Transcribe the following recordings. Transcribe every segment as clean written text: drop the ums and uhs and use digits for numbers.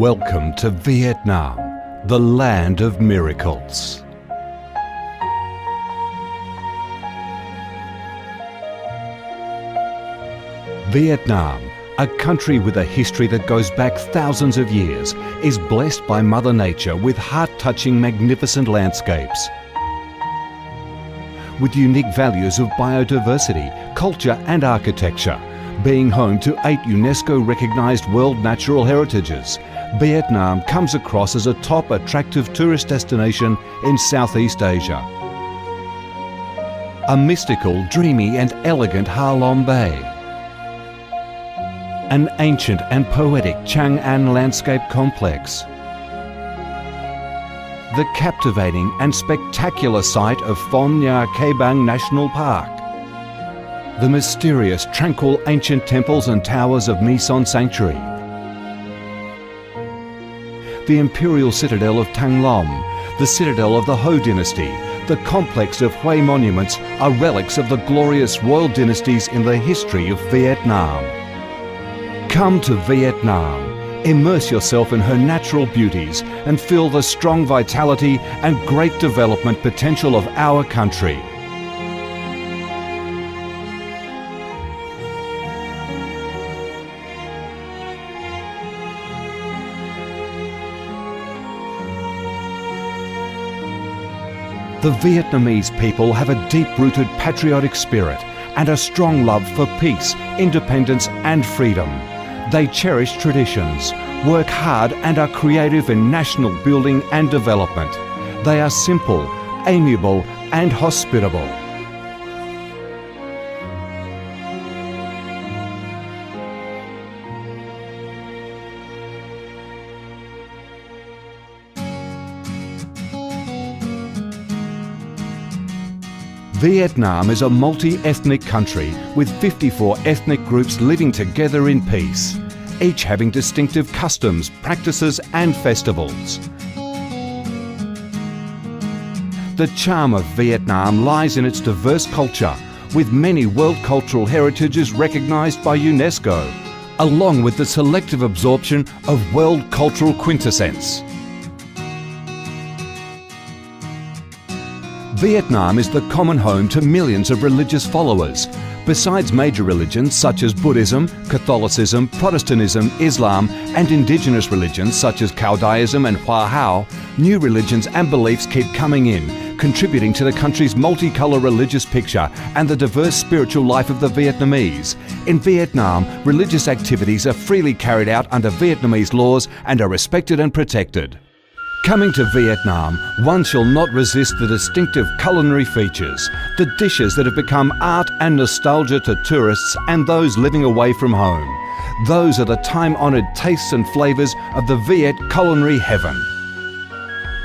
Welcome to Vietnam, the land of miracles. Vietnam, a country with a history that goes back thousands of years, is blessed by Mother Nature with heart-touching, magnificent landscapes. With unique values of biodiversity, culture and architecture, being home to 8 UNESCO-recognised World Natural Heritages, Vietnam comes across as a top attractive tourist destination in Southeast Asia. A mystical, dreamy and elegant Ha Long Bay. An ancient and poetic Chang An landscape complex. The captivating and spectacular site of Phong Nha Ke Bang National Park. The mysterious, tranquil ancient temples and towers of My Son Sanctuary. The imperial citadel of Thăng Long, the citadel of the Ho dynasty, the complex of Hue monuments are relics of the glorious royal dynasties in the history of Vietnam. Come to Vietnam, immerse yourself in her natural beauties and feel the strong vitality and great development potential of our country. The Vietnamese people have a deep-rooted patriotic spirit and a strong love for peace, independence and freedom. They cherish traditions, work hard and are creative in national building and development. They are simple, amiable and hospitable. Vietnam is a multi-ethnic country with 54 ethnic groups living together in peace, each having distinctive customs, practices and festivals. The charm of Vietnam lies in its diverse culture, with many World Cultural Heritages recognised by UNESCO, along with the selective absorption of World Cultural Quintessence. Vietnam is the common home to millions of religious followers. Besides major religions such as Buddhism, Catholicism, Protestantism, Islam and indigenous religions such as Caodaism and Hoa Hao, new religions and beliefs keep coming in, contributing to the country's multicolour religious picture and the diverse spiritual life of the Vietnamese. In Vietnam, religious activities are freely carried out under Vietnamese laws and are respected and protected. Coming to Vietnam, one shall not resist the distinctive culinary features, the dishes that have become art and nostalgia to tourists and those living away from home. Those are the time-honoured tastes and flavours of the Viet culinary heaven.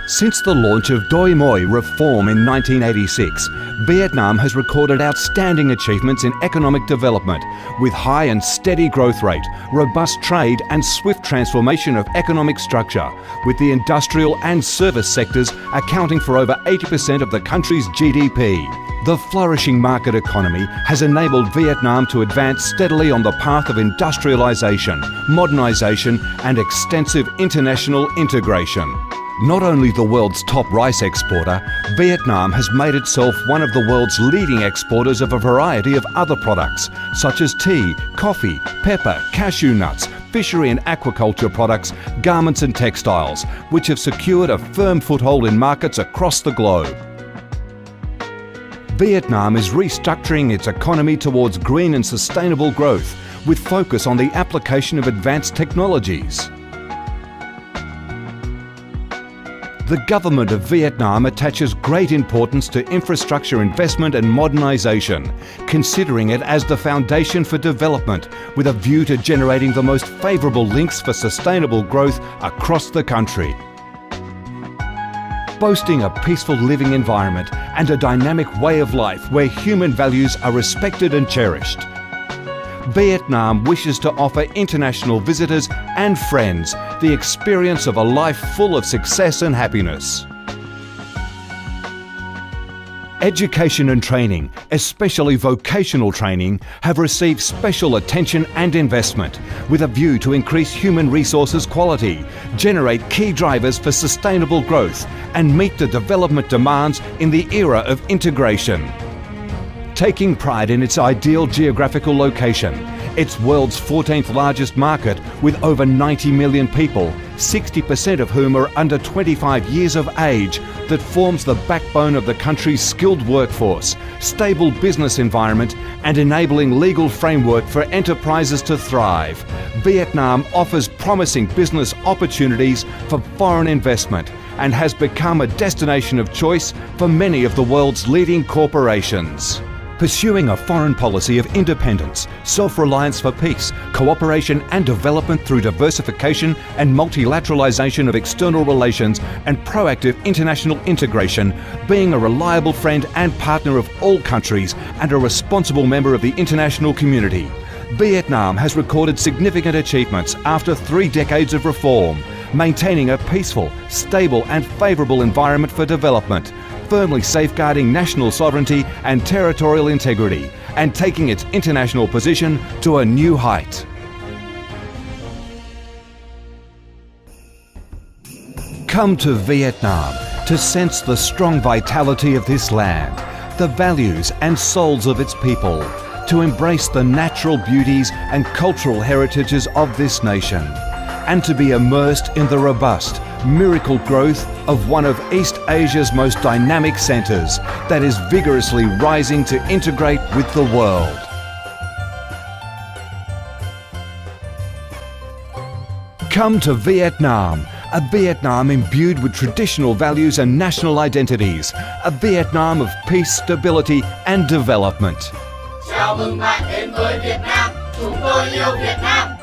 Since the launch of Doi Moi reform in 1986, Vietnam has recorded outstanding achievements in economic development, with high and steady growth rate, robust trade and swift transformation of economic structure, with the industrial and service sectors accounting for over 80% of the country's GDP. The flourishing market economy has enabled Vietnam to advance steadily on the path of industrialisation, modernisation and extensive international integration. Not only the world's top rice exporter, Vietnam has made itself one of the world's leading exporters of a variety of other products, such as tea, coffee, pepper, cashew nuts, fishery and aquaculture products, garments and textiles, which have secured a firm foothold in markets across the globe. Vietnam is restructuring its economy towards green and sustainable growth, with focus on the application of advanced technologies. The government of Vietnam attaches great importance to infrastructure investment and modernisation, considering it as the foundation for development, with a view to generating the most favourable links for sustainable growth across the country. Boasting a peaceful living environment and a dynamic way of life where human values are respected and cherished, Vietnam wishes to offer international visitors and friends the experience of a life full of success and happiness. Education and training, especially vocational training, have received special attention and investment with a view to increase human resources quality, generate key drivers for sustainable growth and meet the development demands in the era of integration. Taking pride in its ideal geographical location, its world's 14th largest market with over 90 million people, 60% of whom are under 25 years of age, that forms the backbone of the country's skilled workforce, stable business environment and enabling legal framework for enterprises to thrive. Vietnam offers promising business opportunities for foreign investment and has become a destination of choice for many of the world's leading corporations. Pursuing a foreign policy of independence, self-reliance for peace, cooperation and development through diversification and multilateralization of external relations and proactive international integration, being a reliable friend and partner of all countries and a responsible member of the international community. Vietnam has recorded significant achievements after 3 decades of reform, maintaining a peaceful, stable and favourable environment for development, firmly safeguarding national sovereignty and territorial integrity, and taking its international position to a new height. Come to Vietnam to sense the strong vitality of this land, the values and souls of its people, to embrace the natural beauties and cultural heritages of this nation, and to be immersed in the robust, miracle growth of one of East Asia's most dynamic centres that is vigorously rising to integrate with the world. Come to Vietnam, a Vietnam imbued with traditional values and national identities, a Vietnam of peace, stability and development. Chào mừng bạn đến với Việt Nam, chúng tôi yêu Việt Nam.